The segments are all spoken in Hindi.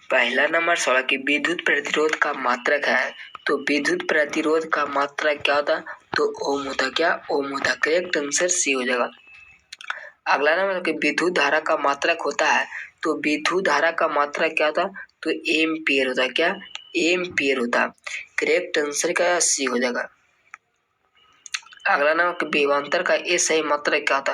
पहला नंबर सवाल कि विद्युत प्रतिरोध का मात्रक है, तो विद्युत प्रतिरोध का मात्रक क्या होता? तो ओम होता। क्या? ओम होता। करेक्ट आंसर सी हो जाएगा। अगला नंबर कि विद्युत धारा का मात्रक होता है, तो विद्युत धारा का मात्रक क्या होता? तो एम्पियर होता। क्या? एम्पियर होता। करेक्ट आंसर का सी हो जाएगा। अगला नंबर विभवांतर का ए सही मात्रक क्या होता?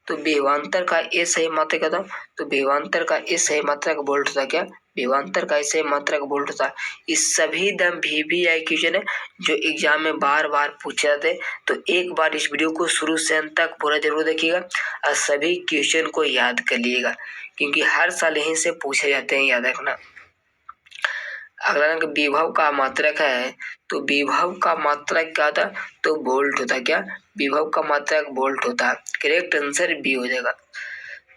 तो विभवांतर का ए सही मात्रक क्या होता? तो विभवांतर का ए सही मात्रक वोल्ट होता। क्या? विभवांतर का ए सही मात्रक वोल्ट होता। इस सभी दम VVI क्वेश्चन है जो एग्जाम में बार बार पूछे जाते, तो एक बार इस वीडियो को शुरू से अंत तक पूरा जरूर देखिएगा और सभी क्वेश्चन को याद कर लीजिएगा, क्योंकि हर साल यहीं से पूछे जाते हैं, याद रखना। अगला नंबर विभव का मात्रक है, तो विभव का मात्रक क्या होता? तो वोल्ट होता। क्या? विभव का मात्रक वोल्ट होता। करेक्ट आंसर बी हो जाएगा।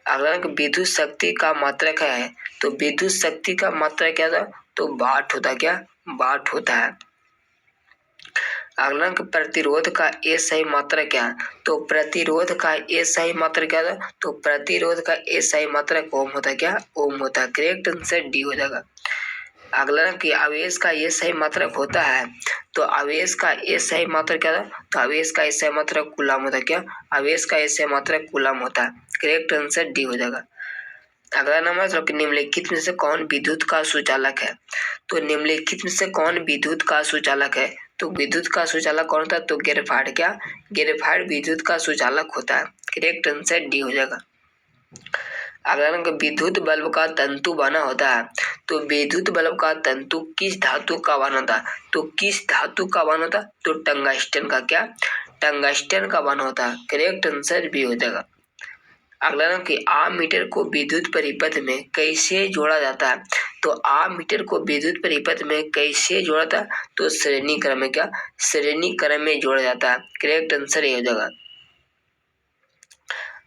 अगला नंबर विद्युत शक्ति का मात्रक है, तो विद्युत शक्ति का मात्रक क्या था? तो वाट होता। क्या? वाट होता है। अगला नंबर प्रतिरोध का ए सही मात्रक क्या? तो प्रतिरोध का ए सही मात्रक क्या था? तो प्रतिरोध का ए सही मात्रक ओम होता। क्या? ओम होता। करेक्ट आंसर डी हो जाएगा। अगला कि आवेश का ये सही मात्रक होता है, तो आवेश का ये सही मात्रक क्या था? तो आवेश का ये सही मात्रक कूलम होता। क्या? आवेश का ये सही मात्रक कूलम होता है। करेक्ट आंसर डी हो जाएगा। अगला नंबर कि निम्नलिखित में से कौन विद्युत का सुचालक है? तो निम्नलिखित में से कौन विद्युत का सुचालक है? तो विद्युत का सुचालक कौन होता है? तो ग्रेफाइट। क्या? ग्रेफाइट विद्युत का सुचालक होता है। करेक्ट आंसर डी हो जाएगा। अगला नंबर विद्युत बल्ब का तंतु बना होता है, तो विद्युत बल्ब का तंतु किस धातु का बना होता? तो किस धातु का बना होता? तो टंगस्टन का। क्या? टंगस्टन का बना होता है। करेक्ट आंसर भी हो जाएगा। अगला नंबर कि आममीटर को विद्युत परिपथ में कैसे जोड़ा जाता है? तो आममीटर को विद्युत परिपथ में कैसे जोड़ा जाता है? तो श्रेणी क्रम में। क्या? श्रेणी क्रम में जोड़ा जाता है। करेक्ट आंसर ये हो जाएगा।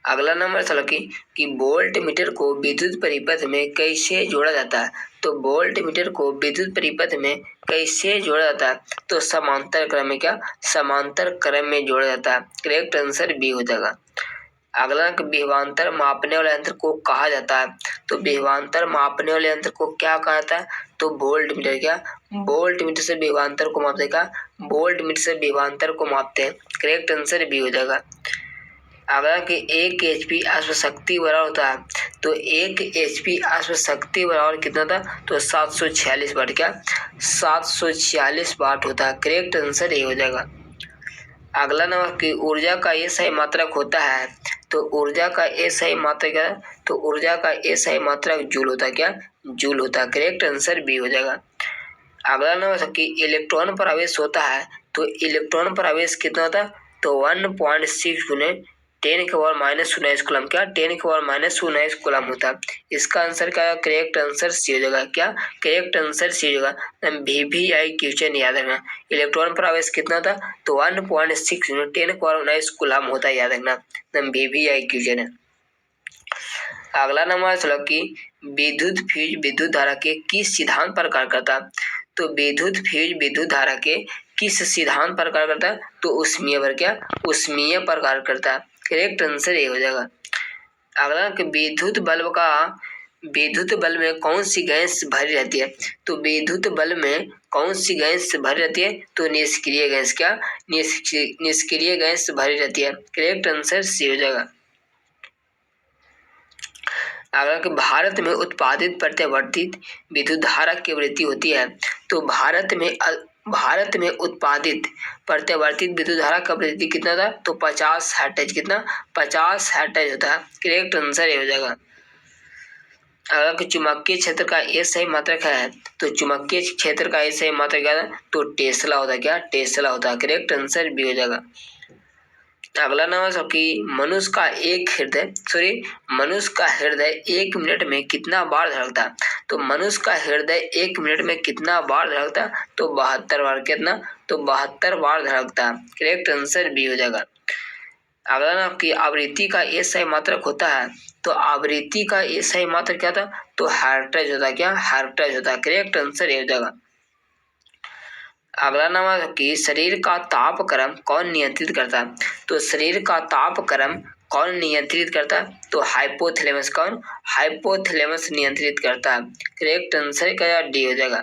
अगला नंबर चलो कि वोल्ट मीटर को विद्युत परिपथ में कैसे जोड़ा जाता है? तो वोल्ट मीटर को विद्युत परिपथ में कैसे जोड़ा जाता है? तो समांतर क्रम में। क्या? समांतर क्रम में जोड़ा जाता है। करेक्ट आंसर बी हो जाएगा। अगला विभवांतर मापने वाले यंत्र को कहा जाता है, तो विभवांतर मापने वाले यंत्र को क्या कहा जाता है? तो वोल्ट मीटर। क्या? वोल्ट मीटर से विभवांतर को मापते। क्या? वोल्ट मीटर से विभवांतर को मापते हैं। करेक्ट आंसर बी हो जाएगा। अगला कि 1 HP अश्व शक्ति बराबर होता है, तो 1 HP अश्व शक्ति बराबर कितना था? तो 746 वाट। क्या? 746 वाट होता है। करेक्ट आंसर ये हो जाएगा। अगला नंबर कि ऊर्जा का ये सही मात्रक होता है, तो ऊर्जा का ये सही मात्रक क्या है? तो ऊर्जा का ये सही मात्रक जूल होता है। क्या? जूल होता है। करेक्ट आंसर बी हो जाएगा। अगला नंबर कि इलेक्ट्रॉन पर आवेश होता है, तो इलेक्ट्रॉन पर आवेश कितना होता है? तो 1.6 गुने 10⁻⁻⁰ कूलम। क्या? 10⁻⁻⁰ कूलम होता है। इसका आंसर क्या है? करेक्ट आंसर सी हो जाएगा। क्या? करेक्ट आंसर सी हो जाएगा। VVI क्वेश्चन याद रखना। इलेक्ट्रॉन पर आवेश कितना था? तो 1.6 गुने 10⁻⁹ कूलम होता है, याद रखना। VVI क्वेश्चन है। अगला नंबर चलो कि विद्युत फ्यूज विद्युत धारा के किस सिद्धांत पर कार्य करता है? तो विद्युत फ्यूज विद्युत धारा के किस सिद्धांत पर कार्य करता है? तो उष्मीय पर। क्या? उष्मीय पर कार्य करता है। करेक्ट आंसर ये हो जाएगा। अगला कि विद्युत बल्ब में कौन सी गैस भरी रहती है? तो विद्युत बल्ब में कौन सी गैस भरी रहती है? तो निष्क्रिय गैस। क्या? निष्क्रिय गैस भरी रहती है। करेक्ट आंसर सी हो जाएगा। अगर भारत में उत्पादित प्रत्यावर्तित विद्युत धारा की आवृत्ति होती है, तो भारत में उत्पादित प्रत्यावर्तित विद्युत धारा का आवृत्ति कितना था? तो 50 हर्ट्ज। कितना? 50 हर्ट्ज होता है। करेक्ट आंसर ये हो जाएगा। अगर चुंबकीय क्षेत्र का ये सही मात्रक है, तो चुंबकीय क्षेत्र का ये सही मात्रक क्या था? तो टेस्ला होता है। क्या? टेस्ला होता है। करेक्ट आंसर बी हो जाएगा। अगला नंबर कि मनुष्य का हृदय 1 मिनट में कितना बार धड़कता है? तो मनुष्य का हृदय 1 मिनट में कितना बार धड़कता है? तो 72 बार। कितना? तो 72 बार धड़कता है। करेक्ट आंसर बी हो जाएगा। अगला नंबर कि आवृत्ति का ये सही मात्रक होता है, तो आवृत्ति का ये सही मात्रक क्या था? तो हर्ट्ज होता है। क्या? हर्ट्ज होता है। करेक्ट आंसर ये हो जाएगा। अगला नंबर कि शरीर का तापक्रम कौन नियंत्रित करता है? तो शरीर का तापक्रम कौन नियंत्रित करता? तो हाइपोथैलेमस। कौन? हाइपोथैलेमस नियंत्रित करता। करेक्ट आंसर क्या डी हो जाएगा।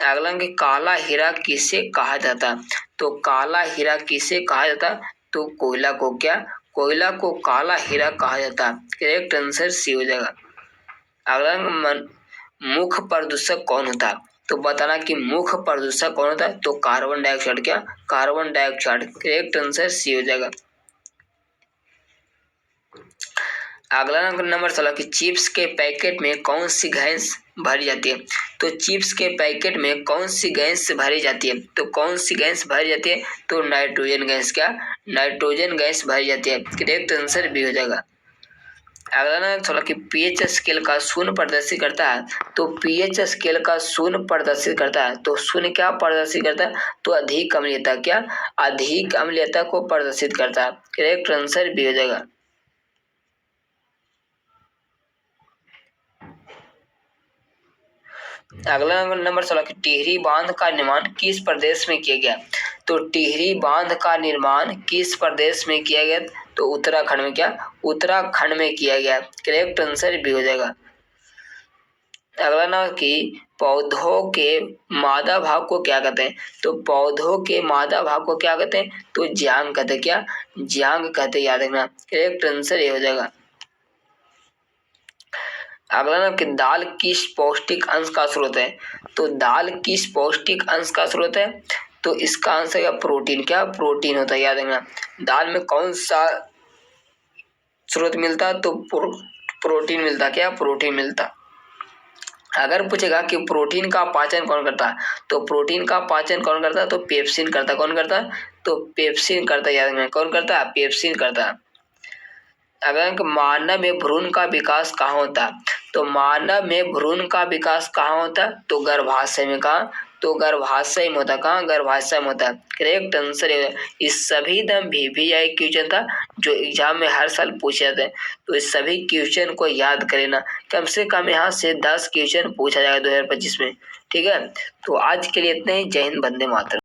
अगला कि काला हीरा किसे कहा जाता? तो काला हीरा किसे कहा जाता? तो कोयला को क्या? कोयला को काला हीरा कहा जाता। करेक्ट आंसर सी हो जाएगा। अगला मुख्य प्रदूषक कौन होता? तो बताना कि मुख्य प्रदूषक कौन होता है? तो कार्बन डाइऑक्साइड। क्या? Carbon dioxide. Correct answer C हो जाएगा। अगला नंबर 16 कि चिप्स के पैकेट में कौन सी गैस भरी जाती है? तो चिप्स के पैकेट में कौन सी गैस भरी जाती है? तो कौन सी गैस भरी जाती है? तो नाइट्रोजन गैस। क्या? नाइट्रोजन गैस भरी जाती है। करेक्ट आंसर बी हो जाएगा। अगला ना थोड़ा कि पीएच स्केल का शून्य प्रदर्शित करता है। तो पीएच स्केल का शून्य प्रदर्शित करता है। तो शून्य क्या प्रदर्शित करता है? तो अधिक अम्लीयता। क्या? अधिक अम्लीयता को प्रदर्शित करता है। करेक्ट आंसर बी हो जाएगा। अगला नंबर 16 कि टिहरी बांध का निर्माण किस प्रदेश में किया गया? तो टिहरी बांध का निर्माण किस प्रदेश में किया गया? तो उत्तराखंड में। क्या? उत्तराखंड में किया गया। करेक्ट आंसर भी हो जाएगा। अगला नंबर कि पौधों के मादा भाग को क्या कहते हैं? तो पौधों के मादा भाग को क्या कहते हैं? तो ज्यांग कहते हैं। क्या? ज्यांग कहते हैं, याद रखना। करेक्ट आंसर ये हो जाएगा। अगला ना कि दाल किस पौष्टिक अंश का स्रोत है? तो दाल किस पौष्टिक अंश का स्रोत है? तो इसका आंसर क्या? प्रोटीन। क्या? प्रोटीन होता है, याद रखना। दाल में कौन सा स्रोत मिलता? तो प्रोटीन मिलता। क्या? प्रोटीन मिलता। अगर पूछेगा कि प्रोटीन का पाचन कौन करता है? तो प्रोटीन का पाचन कौन करता है? तो पेप्सिन करता। कौन करता है? तो पेप्सिन करता है, याद रखना। कौन करता है? पेप्सिन करता है। अगर मानव में भ्रूण का विकास कहाँ होता? तो मानव में भ्रूण का विकास कहाँ होता? तो गर्भाशय में। कहाँ? तो गर्भाशय में होता। कहाँ? गर्भाशय में होता है। करेक्ट आंसर है। इस सभी दम VVI क्वेश्चन था जो एग्जाम में हर साल पूछे जाते हैं। तो इस सभी क्वेश्चन को याद करें, कम से कम यहाँ से 10 क्वेश्चन पूछा जाएगा 2025 में। ठीक है, तो आज के लिए इतना ही। जय हिंद, वंदे मातरम।